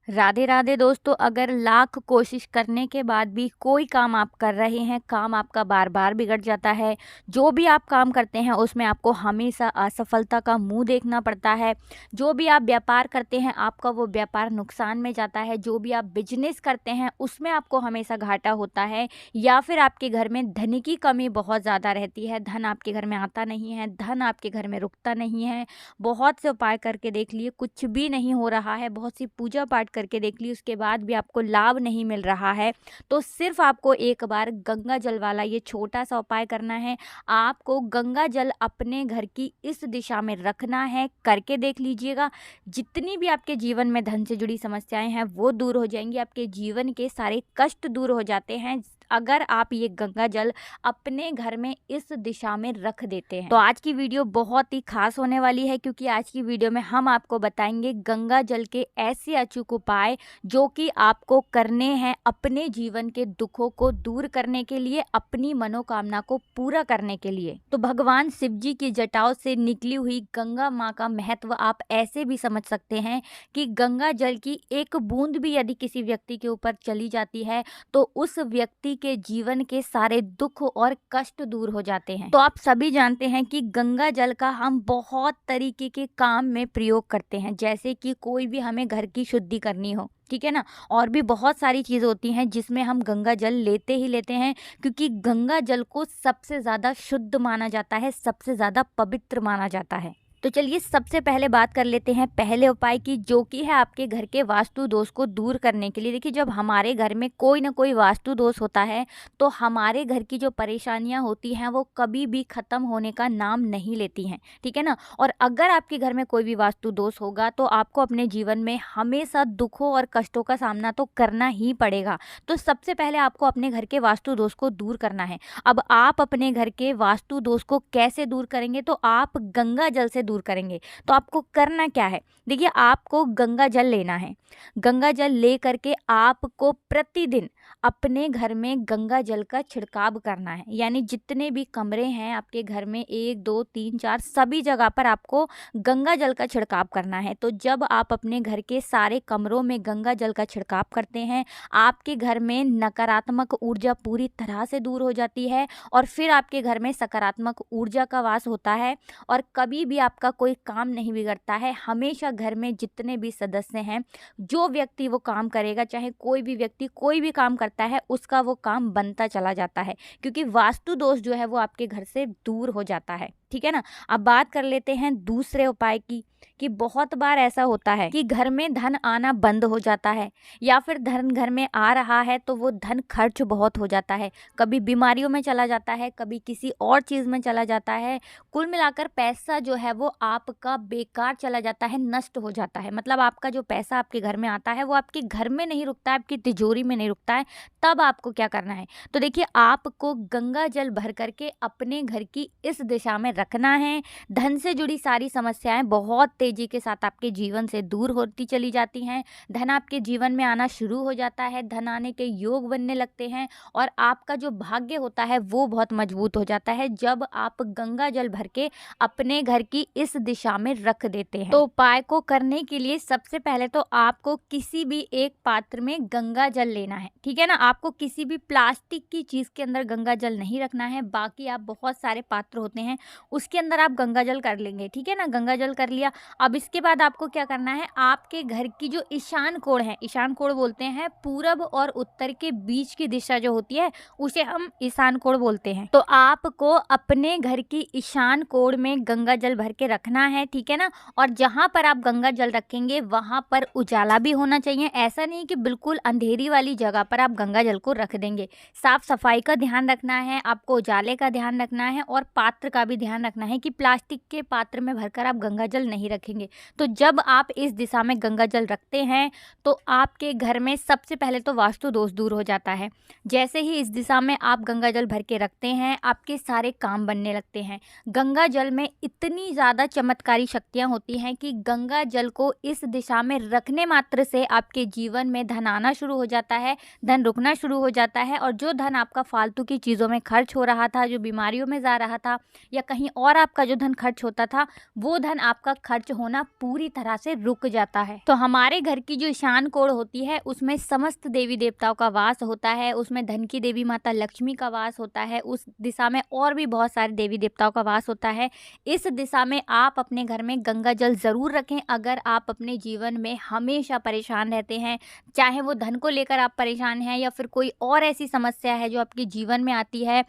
राधे राधे दोस्तों, अगर लाख कोशिश करने के बाद भी कोई काम आप कर रहे हैं, काम आपका बार बार बिगड़ जाता है। जो भी आप काम करते हैं उसमें आपको हमेशा असफलता का मुंह देखना पड़ता है। जो भी आप व्यापार करते हैं आपका वो व्यापार नुकसान में जाता है। जो भी आप बिजनेस करते हैं उसमें आपको हमेशा घाटा होता है, या फिर आपके घर में धन की कमी बहुत ज़्यादा रहती है। धन आपके घर में आता नहीं है, धन आपके घर में रुकता नहीं है। बहुत से उपाय करके देख लिए, कुछ भी नहीं हो रहा है। बहुत सी पूजा पाठ करके देख ली, उसके बाद भी आपको लाभ नहीं मिल रहा है। तो सिर्फ आपको एक बार गंगा जल वाला ये छोटा सा उपाय करना है। आपको गंगा जल अपने घर की इस दिशा में रखना है, करके देख लीजिएगा। जितनी भी आपके जीवन में धन से जुड़ी समस्याएं हैं वो दूर हो जाएंगी। आपके जीवन के सारे कष्ट दूर हो जाते हैं अगर आप ये गंगा जल अपने घर में इस दिशा में रख देते हैं। तो आज की वीडियो बहुत ही खास होने वाली है, क्योंकि आज की वीडियो में हम आपको बताएंगे गंगा जल के ऐसे अचूक उपाय जो कि आपको करने हैं अपने जीवन के दुखों को दूर करने के लिए, अपनी मनोकामना को पूरा करने के लिए। तो भगवान शिव जी की जटाओं से निकली हुई गंगा माँ का महत्व आप ऐसे भी समझ सकते हैं कि गंगा जल की एक बूंद भी यदि किसी व्यक्ति के ऊपर चली जाती है तो उस व्यक्ति के जीवन के सारे दुख और कष्ट दूर हो जाते हैं। तो आप सभी जानते हैं कि गंगा जल का हम बहुत तरीके के काम में प्रयोग करते हैं, जैसे कि कोई भी हमें घर की शुद्धि करनी हो, ठीक है ना, और भी बहुत सारी चीज़ होती हैं जिसमें हम गंगा जल लेते ही लेते हैं, क्योंकि गंगा जल को सबसे ज़्यादा शुद्ध माना जाता है, सबसे ज़्यादा पवित्र माना जाता है। तो चलिए सबसे पहले बात कर लेते हैं पहले उपाय की, जो कि है आपके घर के वास्तु दोष को दूर करने के लिए। देखिए, जब हमारे घर में कोई ना कोई वास्तु दोष होता है तो हमारे घर की जो परेशानियां होती हैं वो कभी भी ख़त्म होने का नाम नहीं लेती हैं, ठीक है ना। और अगर आपके घर में कोई भी वास्तु दोष होगा तो आपको अपने जीवन में हमेशा दुखों और कष्टों का सामना तो करना ही पड़ेगा। तो सबसे पहले आपको अपने घर के वास्तु दोष को दूर करना है। अब आप अपने घर के वास्तु दोष को कैसे दूर करेंगे? तो आप गंगा जल से दूर करेंगे। तो आपको करना क्या है? देखिए, आपको गंगा जल लेना है। गंगा जल ले करके आपको प्रतिदिन अपने घर में गंगा जल का छिड़काव करना है। यानी जितने भी कमरे हैं आपके घर में, 1 2 3 4 सभी जगह पर आपको गंगा जल का छिड़काव करना है। तो जब आप अपने घर के सारे कमरों में गंगा जल का छिड़काव करते हैं, आपके घर में नकारात्मक ऊर्जा पूरी तरह से दूर हो जाती है और फिर आपके घर में सकारात्मक ऊर्जा का वास होता है और कभी भी आपका कोई काम नहीं बिगड़ता है। हमेशा घर में जितने भी सदस्य हैं, जो व्यक्ति वो काम करेगा, चाहे कोई भी व्यक्ति कोई भी काम करता है, उसका वो काम बनता चला जाता है, क्योंकि वास्तु दोष जो है वो आपके घर से दूर हो जाता है, ठीक है ना। अब बात कर लेते हैं दूसरे उपाय की, कि बहुत बार ऐसा होता है कि घर में धन आना बंद हो जाता है, या फिर धन घर में आ रहा है तो वो धन खर्च बहुत हो जाता है। कभी बीमारियों में चला जाता है, कभी किसी और चीज़ में चला जाता है। कुल मिलाकर पैसा जो है वो आपका बेकार चला जाता है, नष्ट हो जाता है। मतलब आपका जो पैसा आपके घर में आता है वो आपके घर में नहीं रुकता है, आपकी तिजोरी में नहीं रुकता है। तब आपको क्या करना है? तो देखिए, आपको गंगा जल भर करके अपने घर की इस दिशा में रखना है। धन से जुड़ी सारी समस्याएं बहुत तेजी के साथ आपके जीवन से दूर होती चली जाती हैं। धन आपके जीवन में आना शुरू हो जाता है, धन आने के योग बनने लगते हैं और आपका जो भाग्य होता है वो बहुत मजबूत हो जाता है जब आप गंगा जल भर के अपने घर की इस दिशा में रख देते हैं। तो उपाय को करने के लिए सबसे पहले तो आपको किसी भी एक पात्र में गंगा जल लेना है, ठीक है ना। आपको किसी भी प्लास्टिक की चीज के अंदर गंगा जल नहीं रखना है। बाकी आप बहुत सारे पात्र होते हैं उसके अंदर आप गंगा जल कर लेंगे, ठीक है ना। गंगा जल कर लिया। अब इसके बाद आपको क्या करना है? आपके घर की जो ईशान कोण है, ईशान कोण बोलते हैं पूरब और उत्तर के बीच की दिशा जो होती है उसे हम ईशान कोण बोलते हैं। तो आपको अपने घर की ईशान कोण में गंगा जल भर के रखना है, ठीक है ना। और जहां पर आप गंगा जल रखेंगे वहां पर उजाला भी होना चाहिए। ऐसा नहीं कि बिल्कुल अंधेरी वाली जगह पर आप गंगा जल को रख देंगे। साफ सफाई का ध्यान रखना है, आपको उजाले का ध्यान रखना है और पात्र का भी ध्यान रखना है कि प्लास्टिक के पात्र में भरकर आप गंगा जल नहीं रखेंगे। तो जब आप इस दिशा में गंगा जल रखते हैं तो आपके घर में सबसे पहले तो वास्तु दोष दूर हो जाता है। जैसे ही इस दिशा में आप गंगा जल भर के रखते हैं, आपके सारे काम बनने लगते हैं। गंगा जल में इतनी ज़्यादा चमत्कारी शक्तियाँ होती हैं कि गंगा जल को इस दिशा में रखने मात्र से आपके जीवन में धन आना शुरू हो जाता है, धन रुकना शुरू हो जाता है और जो धन आपका फालतू की चीज़ों में खर्च हो रहा था, जो बीमारियों में जा रहा था या कहीं कहीं और आपका जो धन खर्च होता था वो धन आपका खर्च होना पूरी तरह से रुक जाता है। तो हमारे घर की जो ईशान कोण होती है उसमें समस्त देवी देवताओं का वास होता है, उसमें धन की देवी माता लक्ष्मी का वास होता है, उस दिशा में और भी बहुत सारे देवी देवताओं का वास होता है। इस दिशा में आप अपने घर में गंगा जल ज़रूर रखें। अगर आप अपने जीवन में हमेशा परेशान रहते हैं, चाहे वो धन को लेकर आप परेशान हैं या फिर कोई और ऐसी समस्या है जो आपके जीवन में आती है,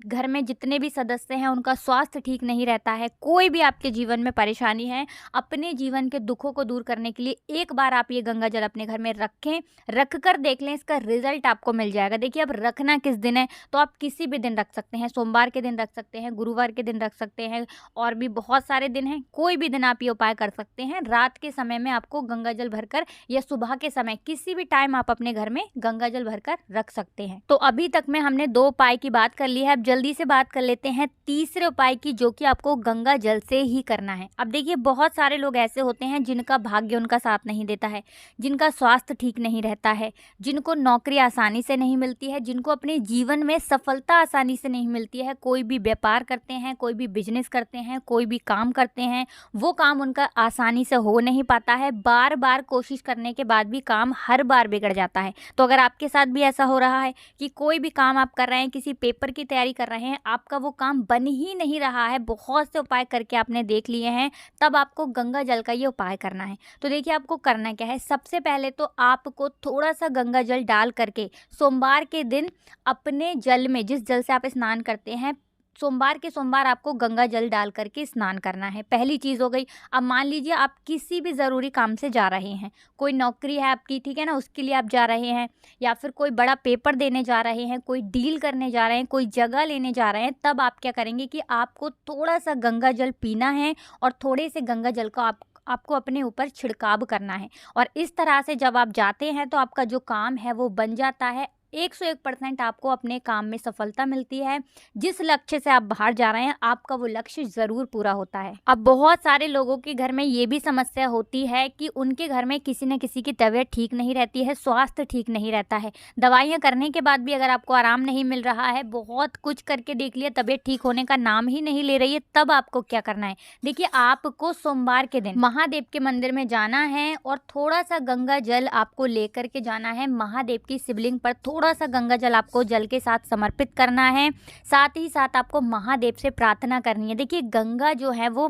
घर में जितने भी सदस्य हैं उनका स्वास्थ्य ठीक नहीं रहता है, कोई भी आपके जीवन में परेशानी है, अपने जीवन के दुखों को दूर करने के लिए एक बार आप ये गंगा जल अपने घर में रखें, रख कर देख लें, इसका रिजल्ट आपको मिल जाएगा। देखिए अब रखना किस दिन है, तो आप किसी भी दिन रख सकते हैं, सोमवार के दिन रख सकते हैं, गुरुवार के दिन रख सकते हैं, और भी बहुत सारे दिन हैं, कोई भी दिन आप ये उपाय कर सकते हैं। रात के समय में आपको गंगा जल भरकर या सुबह के समय किसी भी टाइम आप अपने घर में गंगा जल भरकर रख सकते हैं। तो अभी तक में हमने 2 उपाय की बात कर ली है, अब जल्दी से बात कर लेते हैं तीसरे उपाय की, जो कि आपको गंगा जल से ही करना है। अब देखिए बहुत सारे लोग ऐसे होते हैं जिनका भाग्य उनका साथ नहीं देता है, जिनका स्वास्थ्य ठीक नहीं रहता है, जिनको नौकरी आसानी से नहीं मिलती है, जिनको अपने जीवन में सफलता आसानी से नहीं मिलती है। कोई भी व्यापार करते हैं, कोई भी बिजनेस करते हैं, कोई भी काम करते हैं, वो काम उनका आसानी से हो नहीं पाता है, बार बार कोशिश करने के बाद भी काम हर बार बिगड़ जाता है। तो अगर आपके साथ भी ऐसा हो रहा है कि कोई भी काम आप कर रहे हैं, किसी पेपर की तैयारी कर रहे हैं, आपका वो काम बन ही नहीं रहा है, बहुत से उपाय करके आपने देख लिए हैं, तब आपको गंगा जल का ये उपाय करना है। तो देखिए आपको करना क्या है, सबसे पहले तो आपको थोड़ा सा गंगा जल डाल करके सोमवार के दिन अपने जल में, जिस जल से आप स्नान करते हैं, सोमवार के सोमवार आपको गंगा जल डाल करके स्नान करना है। पहली चीज़ हो गई। अब मान लीजिए आप किसी भी ज़रूरी काम से जा रहे हैं, कोई नौकरी है आपकी, ठीक है ना, उसके लिए आप जा रहे हैं, या फिर कोई बड़ा पेपर देने जा रहे हैं, कोई डील करने जा रहे हैं, कोई जगह लेने जा रहे हैं, तब आप क्या करेंगे कि आपको थोड़ा सा गंगा जल पीना है और थोड़े से गंगा जल को आपको अपने ऊपर छिड़काव करना है। और इस तरह से जब आप जाते हैं तो आपका जो काम है वो बन जाता है। 101% आपको अपने काम में सफलता मिलती है। जिस लक्ष्य से आप बाहर जा रहे हैं आपका वो लक्ष्य ज़रूर पूरा होता है। अब बहुत सारे लोगों के घर में ये भी समस्या होती है कि उनके घर में किसी न किसी की तबीयत ठीक नहीं रहती है, स्वास्थ्य ठीक नहीं रहता है, दवाइयाँ करने के बाद भी अगर आपको आराम नहीं मिल रहा है, बहुत कुछ करके देख लिया, तबीयत ठीक होने का नाम ही नहीं ले रही है, तब आपको क्या करना है। देखिए आपको सोमवार के दिन महादेव के मंदिर में जाना है और थोड़ा सा गंगा जल आपको लेकर के जाना है। महादेव की शिवलिंग पर थोड़ा सा गंगा जल आपको जल के साथ समर्पित करना है। साथ ही साथ आपको महादेव से प्रार्थना करनी है। देखिए गंगा जो है वो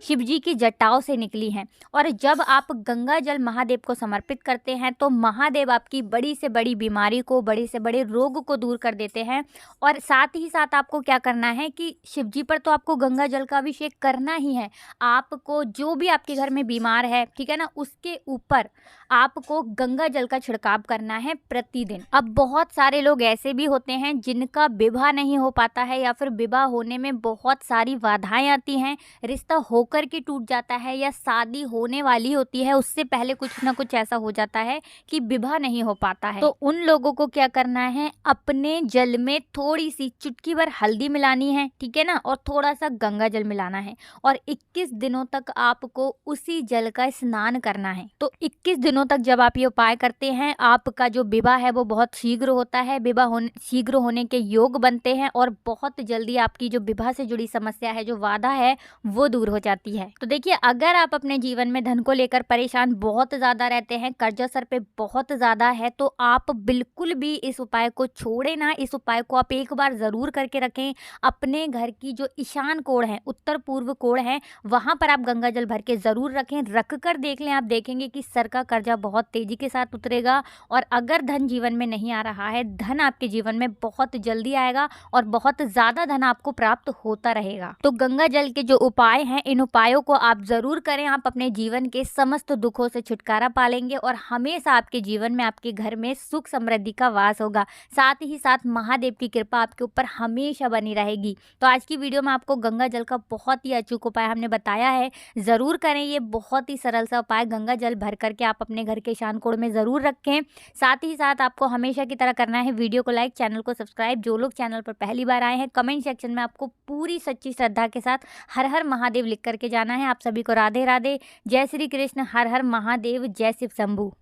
शिव जी की जटाओं से निकली है, और जब आप गंगा जल महादेव को समर्पित करते हैं तो महादेव आपकी बड़ी से बड़ी बीमारी को, बड़े से बड़े रोग को दूर कर देते हैं। और साथ ही साथ आपको क्या करना है कि शिव जी पर तो आपको गंगा जल का अभिषेक करना ही है। आपको जो भी आपके घर में बीमार है, ठीक है ना, उसके ऊपर आपको गंगा जल का छिड़काव करना है प्रतिदिन। अब बहुत सारे लोग ऐसे भी होते हैं जिनका विवाह नहीं हो पाता है, या फिर विवाह होने में बहुत सारी बाधाएं आती हैं, रिश्ता होकर के टूट जाता है, या शादी होने वाली होती है उससे पहले कुछ ना कुछ ऐसा हो जाता है कि विवाह नहीं हो पाता है। तो उन लोगों को क्या करना है, अपने जल में थोड़ी सी चुटकी भर हल्दी मिलानी है, ठीक है ना, और थोड़ा सा गंगा जल मिलाना है, और 21 दिनों तक आपको उसी जल का स्नान करना है। तो 21 दिनों तक जब आप ये उपाय करते हैं, आपका जो विवाह है वो बहुत शीघ्र होता है, विवाह शीघ्र होने के योग बनते हैं, और बहुत जल्दी आपकी जो विवाह से जुड़ी समस्या है, जो बाधा है, वो दूर हो जाती है। तो देखिए अगर आप अपने जीवन में धन को लेकर परेशान बहुत ज़्यादा रहते हैं, कर्जा सर पे बहुत ज़्यादा है, तो आप बिल्कुल भी इस उपाय को छोड़े ना। इस उपाय को आप एक बार ज़रूर करके रखें। अपने घर की जो ईशान कोण है, उत्तर पूर्व कोण है, वहाँ पर आप गंगा जल भर के ज़रूर रखें। रख कर देख लें, आप देखेंगे कि सर का कर्जा बहुत तेज़ी के साथ उतरेगा। और अगर धन जीवन में नहीं आ रहा है, धन आपके जीवन में बहुत जल्दी आएगा और बहुत ज़्यादा धन आपको प्राप्त होता रहेगा। तो गंगा जल के जो उपाय हैं, इन उपायों को आप ज़रूर करें। आप अपने जीवन के समस्त दुखों से छुटकारा पालेंगे और हमेशा आपके जीवन में, आपके घर में सुख समृद्धि का वास होगा। साथ ही साथ महादेव की कृपा आपके ऊपर हमेशा बनी रहेगी। तो आज की वीडियो में आपको गंगा जल का बहुत ही अचूक उपाय हमने बताया है, ज़रूर करें। ये बहुत ही सरल सा उपाय गंगा जल भर करके आप अपने घर के ईशान कोण में ज़रूर रखें। साथ ही साथ आपको हमेशा की तरह करना है, वीडियो को लाइक, चैनल को सब्सक्राइब। जो लोग चैनल पर पहली बार आए हैं, कमेंट सेक्शन में आपको पूरी सच्ची श्रद्धा के साथ हर हर महादेव लिख करके जाना है। आप सभी को राधे राधे, जय श्री कृष्ण, हर हर महादेव, जय शिव शंभू।